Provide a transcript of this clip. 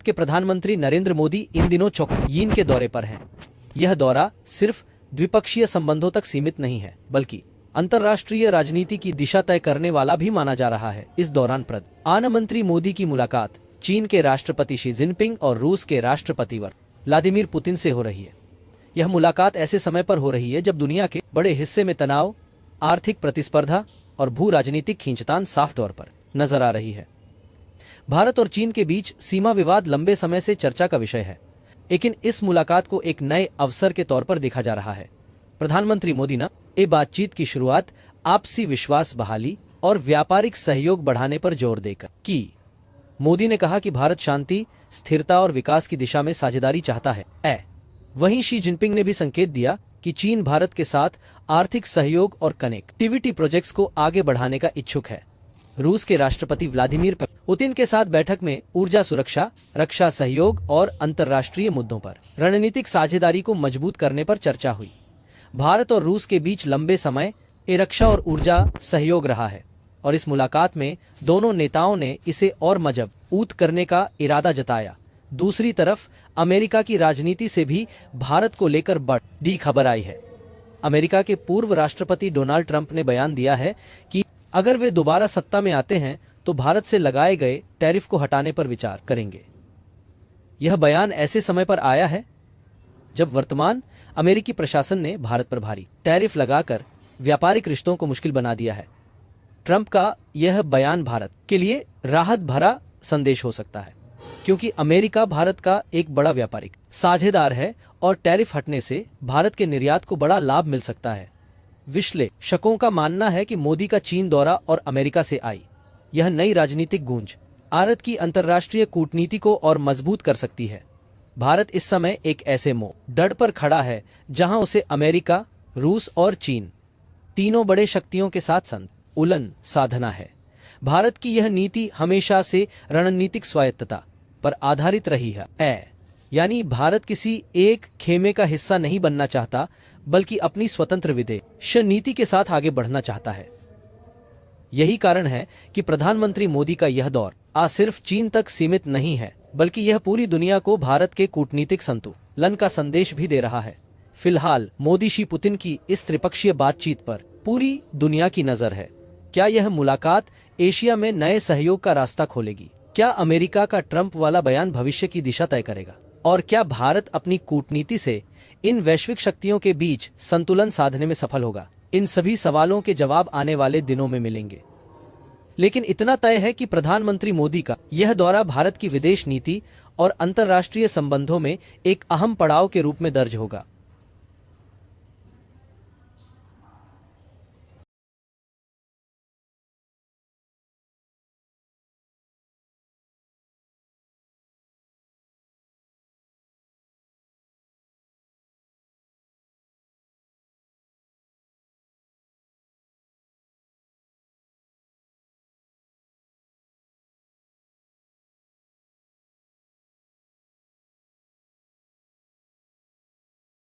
के प्रधानमंत्री नरेंद्र मोदी इन दिनों चीन के दौरे पर हैं। यह दौरा सिर्फ द्विपक्षीय संबंधों तक सीमित नहीं है, बल्कि अंतर्राष्ट्रीय राजनीति की दिशा तय करने वाला भी माना जा रहा है। इस दौरान प्रधानमंत्री मोदी की मुलाकात चीन के राष्ट्रपति शी जिनपिंग और रूस के राष्ट्रपति व्लादिमीर पुतिन से हो रही है। यह मुलाकात ऐसे समय पर हो रही है जब दुनिया के बड़े हिस्से में तनाव, आर्थिक प्रतिस्पर्धा और भू राजनीतिक खींचतान साफ तौर पर नजर आ रही है। भारत और चीन के बीच सीमा विवाद लंबे समय से चर्चा का विषय है, लेकिन इस मुलाकात को एक नए अवसर के तौर पर देखा जा रहा है। प्रधानमंत्री मोदी ने ये बातचीत की शुरुआत आपसी विश्वास बहाली और व्यापारिक सहयोग बढ़ाने पर जोर देकर की। मोदी ने कहा कि भारत शांति, स्थिरता और विकास की दिशा में साझेदारी चाहता है। वहीं शी जिनपिंग ने भी संकेत दिया कि चीन भारत के साथ आर्थिक सहयोग और कनेक्टिविटी प्रोजेक्ट्स को आगे बढ़ाने का इच्छुक है। रूस के राष्ट्रपति व्लादिमीर पुतिन के साथ बैठक में ऊर्जा सुरक्षा, रक्षा सहयोग और अंतर्राष्ट्रीय मुद्दों पर रणनीतिक साझेदारी को मजबूत करने पर चर्चा हुई। भारत और रूस के बीच लंबे समय रक्षा और ऊर्जा सहयोग रहा है और इस मुलाकात में दोनों नेताओं ने इसे और मजबूत करने का इरादा जताया। दूसरी तरफ अमेरिका की राजनीति से भी भारत को लेकर बड़ी खबर आई है। अमेरिका के पूर्व राष्ट्रपति डोनाल्ड ट्रंप ने बयान दिया है कि अगर वे दोबारा सत्ता में आते हैं तो भारत से लगाए गए टैरिफ को हटाने पर विचार करेंगे। यह बयान ऐसे समय पर आया है जब वर्तमान अमेरिकी प्रशासन ने भारत पर भारी टैरिफ लगाकर व्यापारिक रिश्तों को मुश्किल बना दिया है। ट्रंप का यह बयान भारत के लिए राहत भरा संदेश हो सकता है, क्योंकि अमेरिका भारत का एक बड़ा व्यापारिक साझेदार है और टैरिफ हटने से भारत के निर्यात को बड़ा लाभ मिल सकता है। विश्लेषकों का मानना है कि मोदी का चीन दौरा और अमेरिका से आई यह नई राजनीतिक गूंज भारत की अंतर्राष्ट्रीय कूटनीति को और मजबूत कर सकती है। भारत इस समय एक ऐसे मोड़ पर खड़ा है जहां उसे अमेरिका, रूस और चीन तीनों बड़े शक्तियों के साथ संतुलन साधना है। भारत की यह नीति हमेशा से रणनीतिक स्वायत्तता पर आधारित रही है, यानी भारत किसी एक खेमे का हिस्सा नहीं बनना चाहता, बल्कि अपनी स्वतंत्र विदेश नीति के साथ आगे बढ़ना चाहता है। यही कारण है कि प्रधानमंत्री मोदी का यह दौरा सिर्फ चीन तक सीमित नहीं है, बल्कि यह पूरी दुनिया को भारत के कूटनीतिक संतुलन का संदेश भी दे रहा है। फिलहाल मोदी शी पुतिन की इस त्रिपक्षीय बातचीत पर पूरी दुनिया की नजर है। क्या यह मुलाकात एशिया में नए सहयोग का रास्ता खोलेगी? क्या अमेरिका का ट्रंप वाला बयान भविष्य की दिशा तय करेगा? और क्या भारत अपनी कूटनीति से इन वैश्विक शक्तियों के बीच संतुलन साधने में सफल होगा? इन सभी सवालों के जवाब आने वाले दिनों में मिलेंगे। लेकिन इतना तय है कि प्रधानमंत्री मोदी का यह दौरा भारत की विदेश नीति और अंतर्राष्ट्रीय संबंधों में एक अहम पड़ाव के रूप में दर्ज होगा।